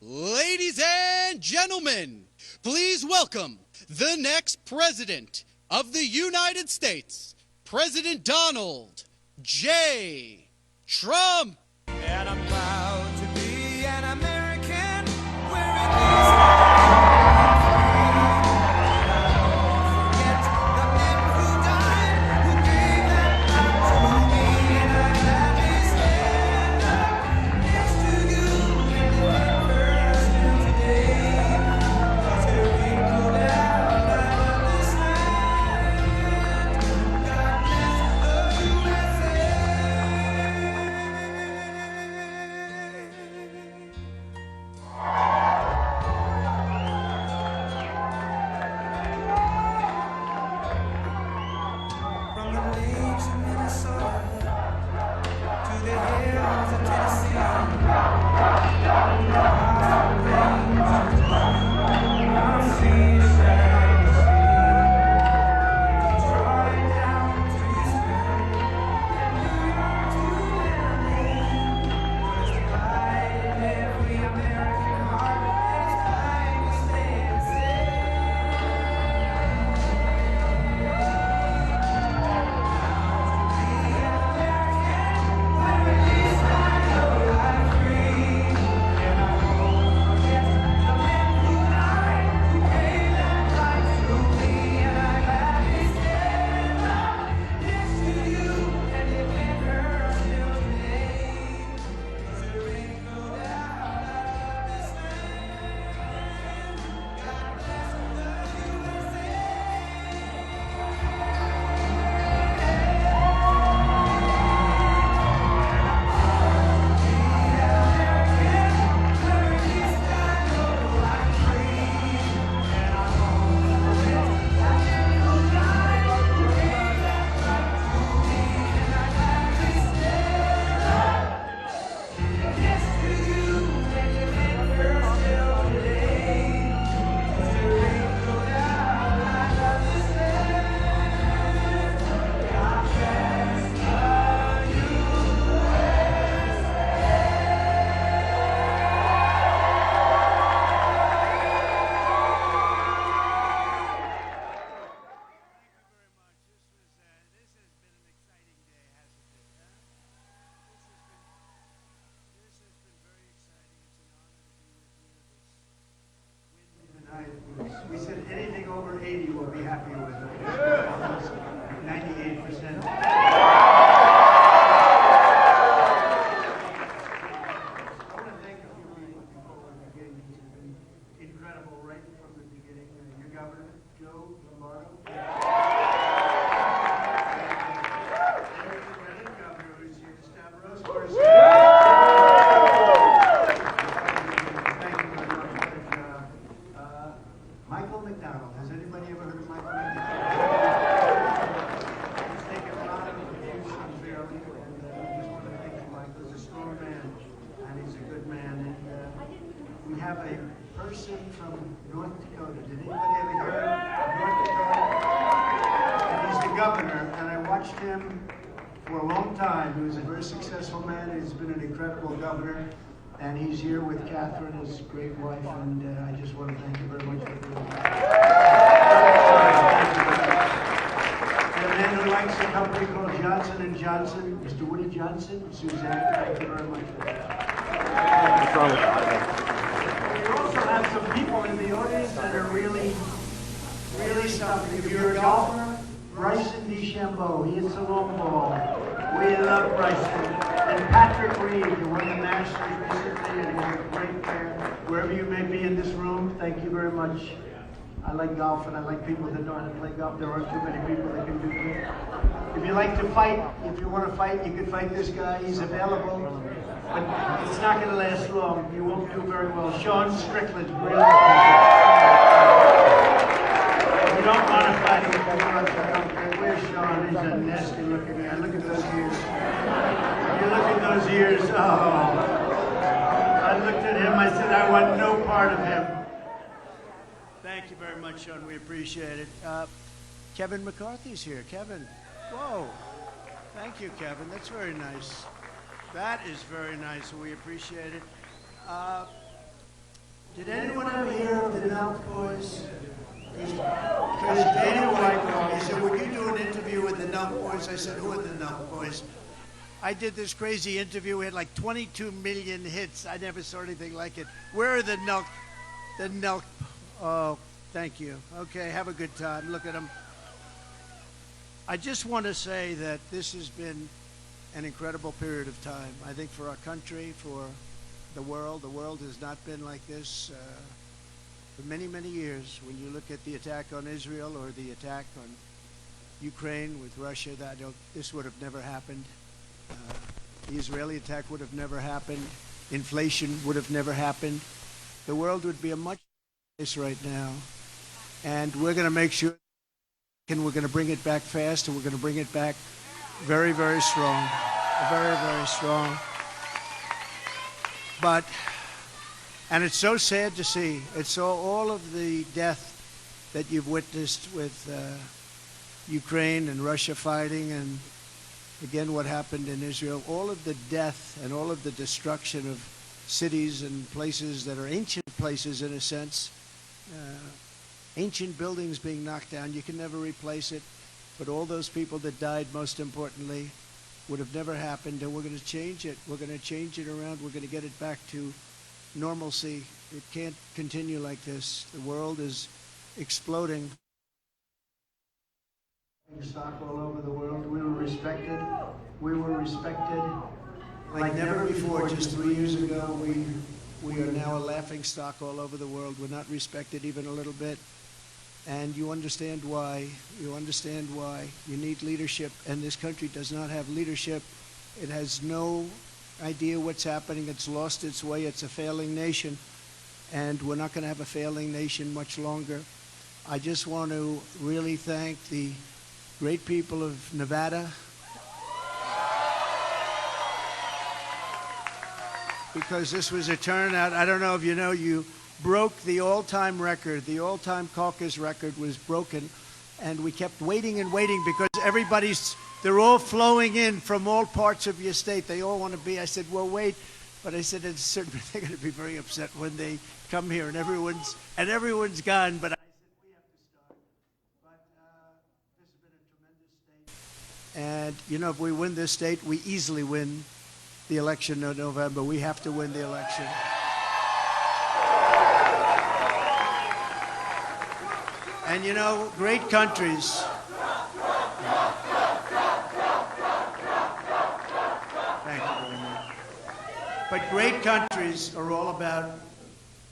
Ladies and gentlemen, please welcome the next president of the United States, President Donald J. Trump. And I'm proud to be an American, where at least the men who died, who gave that right to me, and I gladly stand up next to you and remember still today, 'cause there ain't no doubt I love this land. God bless the USA. From the lakes of Minnesota to the hills of Tennessee, our sea to shining sea, Detroit down to Houston, and New York to London, was divided in every American heart, and it's time to stay and say. We said anything over 80 we'll be happy with. 98%. I want to thank a few people before we begin. He's been incredible right from the beginning. Your governor, Joe Lombardo. And the Lieutenant Governor who's here, Stavros. Thank you very much. Michael McDonald. Has anybody ever heard of Michael McDonald? He's taken a lot of abuse unfairly, and we just want to thank you, Michael. He's a strong man, and he's a good man. And we have a person from North Dakota. Did anybody ever hear of North Dakota? And he's the governor, and I watched him for a long time. He was a very successful man. He's been an incredible governor. And he's here with Catherine, his great wife, and I just want to thank you very much for doing that. And a man who likes a company called Johnson & Johnson, Mr. Woody Johnson, Suzanne, thank you very much for that. We also have some people in the audience that are really something. If you're a golfer, Bryson DeChambeau, he hits a long ball. We love Bryson. And Patrick Reed, who won the Masters recently, and he's a great player. Wherever you may be in this room, thank you very much. I like golf, and I like people that know how to play golf. There aren't too many people that can do it. If you like to fight, if you want to fight, you can fight this guy. He's available, but it's not going to last long. You won't do very well. Sean Strickland's brilliant. If you don't want to fight him, if you want to come here, where's Sean? He's a nasty looking guy. Look at those ears. You look at those ears. Oh. I looked at him. I said, I want no part of him. Thank you very much, Sean. We appreciate it. Kevin McCarthy's here. Kevin. Whoa. Thank you, Kevin. That's very nice. That is very nice. We appreciate it. Did anyone ever hear of the Nelk Boys? Because Dana White called me. He said, would you do an interview with the Nelk Boys? I said, who are the Nelk Boys? I did this crazy interview. We had like 22 million hits. I never saw anything like it. Where are the Nelk? The Nelk. Oh, thank you. Okay, have a good time. Look at them. I just want to say that this has been an incredible period of time. I think for our country, for the world has not been like this for many, many years. When you look at the attack on Israel or the attack on Ukraine with Russia, this would have never happened. The Israeli attack would have never happened. Inflation would have never happened. The world would be a much better place right now. And we're going to make sure, and we're going to bring it back fast, and we're going to bring it back very, very strong. Very, very strong. But, and it's so sad to see, it's all of the death that you've witnessed with Ukraine and Russia fighting, and again what happened in Israel, all of the death and all of the destruction of cities and places that are ancient places in a sense, ancient buildings being knocked down, you can never replace it, but all those people that died, most importantly, would have never happened, and we're going to change it. We're going to change it around. We're going to get it back to normalcy. It can't continue like this. The world is exploding. Stock all over the world. We were respected. We were respected like never before. Just 3 years ago, we are now a laughing stock all over the world. We're not respected even a little bit. And you understand why. You understand why. You need leadership, and this country does not have leadership. It has no idea what's happening. It's lost its way. It's a failing nation, and we're not going to have a failing nation much longer. I just want to really thank the great people of Nevada, because this was a turnout. I don't know if you know, you broke the all-time record. The all-time caucus record was broken, and we kept waiting and waiting because they're all flowing in from all parts of your state. They all want to be. I said, well, wait. But I said, it's certain they're going to be very upset when they come here and everyone's gone. But I said, we have to start. But this has been a tremendous state. And, you know, if we win this state, we easily win the election in November. We have to win the election. And you know, great countries. Thank you very much. But great countries are all about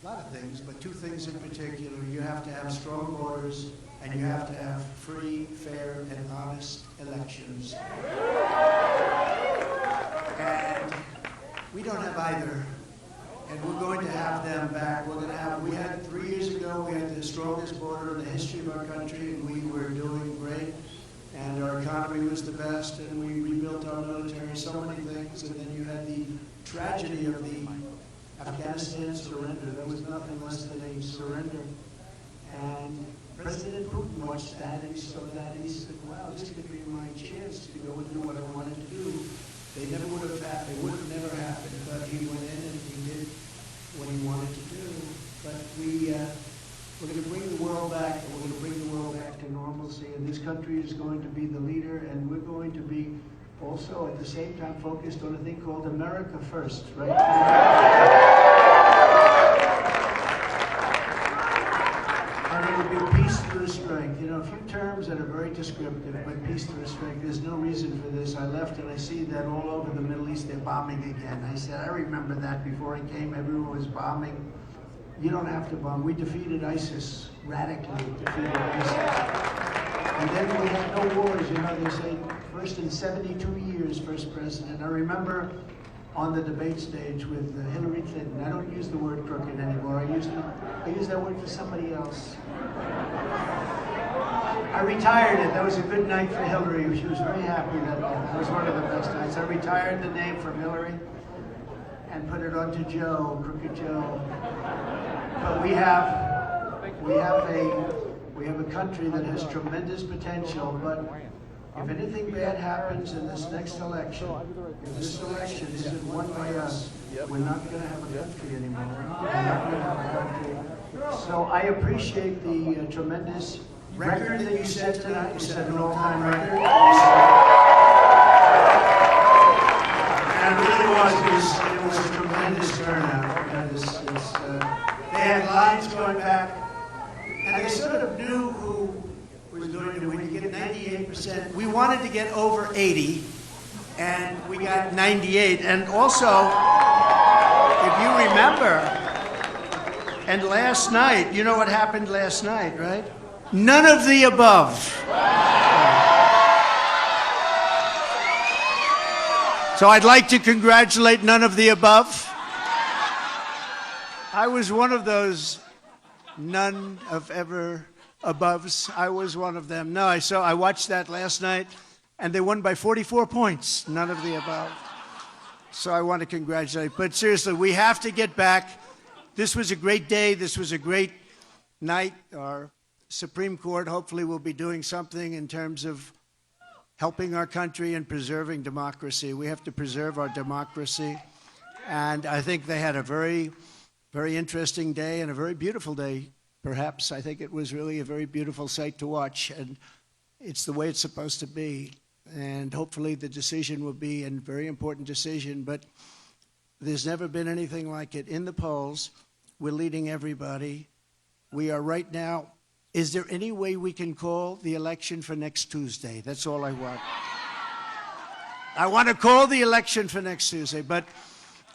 a lot of things, but two things in particular. You have to have strong borders, and you have to have free, fair, and honest elections. And we don't have either. And we're going to have them back. We had 3 years ago, we had the strongest border in the history of our country, and we were doing great. And our economy was the best, and we rebuilt our military, so many things. And then you had the tragedy of the Afghanistan surrender. That was nothing less than a surrender. And President Putin watched that, and he saw that, and he said, wow, this could be my chance to go and do what I wanted to do. They never would have happened. It would have never happened. But he went in and he did what he wanted to do. But we're going to bring the world back, and we're going to bring the world back to normalcy. And this country is going to be the leader, and we're going to be also at the same time focused on a thing called America First, right? And it will be peace through strength. You know, a few terms that are very descriptive, but peace through strength. There's no reason for this. I left and I see that all over the Middle East they're bombing again. I said, I remember that before I came, everyone was bombing. You don't have to bomb. We defeated ISIS, radically defeated ISIS. And then we had no wars. You know, they say first in 72 years, first president. I remember on the debate stage with Hillary Clinton. I don't use the word crooked anymore. I use that word for somebody else. I retired it. That was a good night for Hillary. She was very happy that night. That was one of the best nights. I retired the name from Hillary and put it onto Joe, Crooked Joe. But we have a country that has tremendous potential, but if anything bad happens in this next election, if this election isn't won by us, we're not going to have a country anymore. We're not going to have a country. So I appreciate the tremendous record that you set tonight. You set an all-time record. And it really was a tremendous turnout. They had lines going back, and they sort of knew who was doing it. When you get 98%, we wanted to get over 80, and we got 98. And also, if you remember, and last night, you know what happened last night, right? None of the above. So I'd like to congratulate none of the above. I was one of those none of ever aboves. I was one of them. No, I watched that last night, and they won by 44 points. None of the above. So I want to congratulate. But seriously, we have to get back. This was a great day. This was a great night. Our Supreme Court hopefully will be doing something in terms of helping our country and preserving democracy. We have to preserve our democracy. And I think they had a very, very interesting day and a very beautiful day, perhaps. I think it was really a very beautiful sight to watch. And it's the way it's supposed to be. And hopefully the decision will be a very important decision. But there's never been anything like it. In the polls, we're leading everybody. We are right now. Is there any way we can call the election for next Tuesday? That's all I want. I want to call the election for next Tuesday, but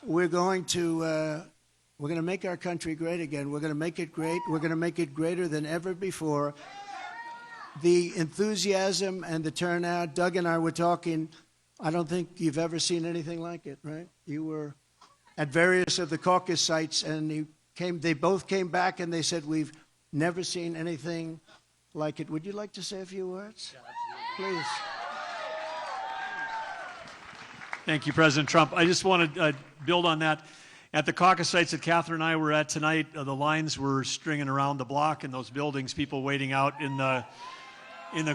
we're going to make our country great again. We're going to make it great. We're going to make it greater than ever before. The enthusiasm and the turnout, Doug and I were talking, I don't think you've ever seen anything like it, right? You were at various of the caucus sites, and they both came back and they said, we've never seen anything like it. Would you like to say a few words? Yeah, please. Thank you, President Trump. I just want to build on that. At the caucus sites that Catherine and I were at tonight, the lines were stringing around the block in those buildings, people waiting out in the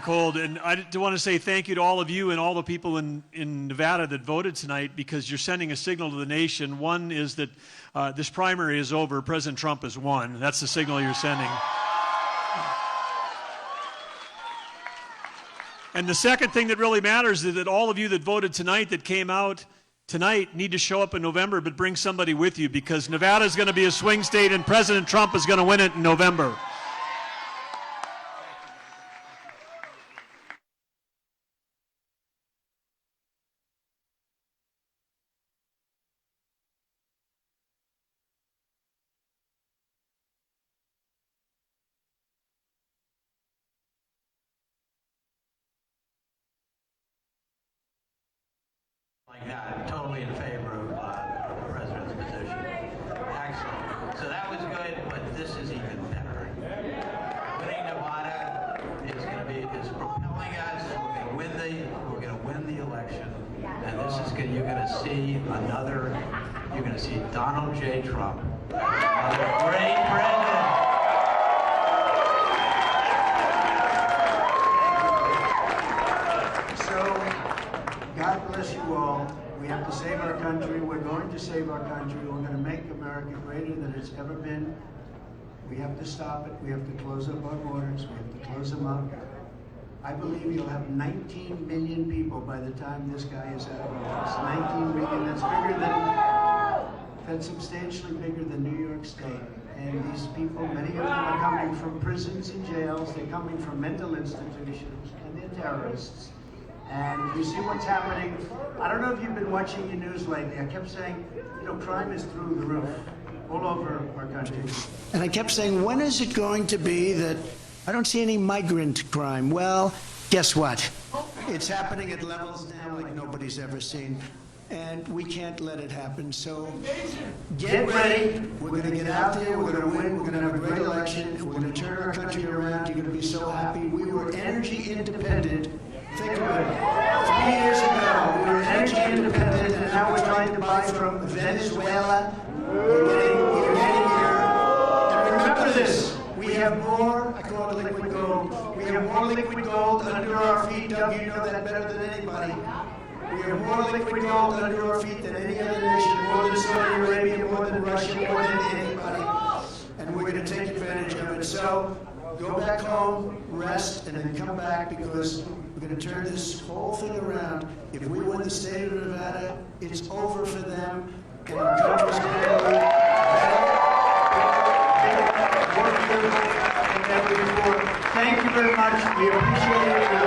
cold. And I do want to say thank you to all of you and all the people in Nevada that voted tonight, because you're sending a signal to the nation. One is that this primary is over. President Trump has won. That's the signal you're sending. And the second thing that really matters is that all of you that voted tonight, that came out tonight, need to show up in November, but bring somebody with you, because Nevada is going to be a swing state and President Trump is going to win it in November. Like that, totally in favor of the president's position. Excellent. So that was good, but this is even better. Winning Nevada is propelling us. We're going to win the election, and this is good. You're going to see Donald J. Trump, another great president. God bless you all. We have to save our country. We're going to save our country. We're going to make America greater than it's ever been. We have to stop it. We have to close up our borders. We have to close them up. I believe you'll have 19 million people by the time this guy is out of office. 19 million. That's substantially bigger than New York State. And these people, many of them are coming from prisons and jails. They're coming from mental institutions, and they're terrorists. And you see what's happening. I don't know if you've been watching your news lately. I kept saying, crime is through the roof all over our country. And I kept saying, when is it going to be that I don't see any migrant crime? Well, guess what? It's happening at levels now like nobody's ever seen. And we can't let it happen. So get ready. We're going to get out there. We're going to win. We're going to have a great election. We're going to turn our country around. You're going to be so happy. We were energy independent. Think of it. 3 years ago, we were energy independent, and now we're trying to buy from Venezuela. We're getting here. And remember this, we have more, I call it liquid gold. We have more liquid gold under our feet. Doug, you know that better than anybody. We have more liquid gold under our feet than any other nation, more than Saudi Arabia, more than Russia, more than anybody. And we're going to take advantage of it. But so, go back home, rest, and then come back because we're going to turn this whole thing around. If we win the state of Nevada, it's over for them, and our country's going to be better, more beautiful than ever before. Thank you very much. We appreciate it.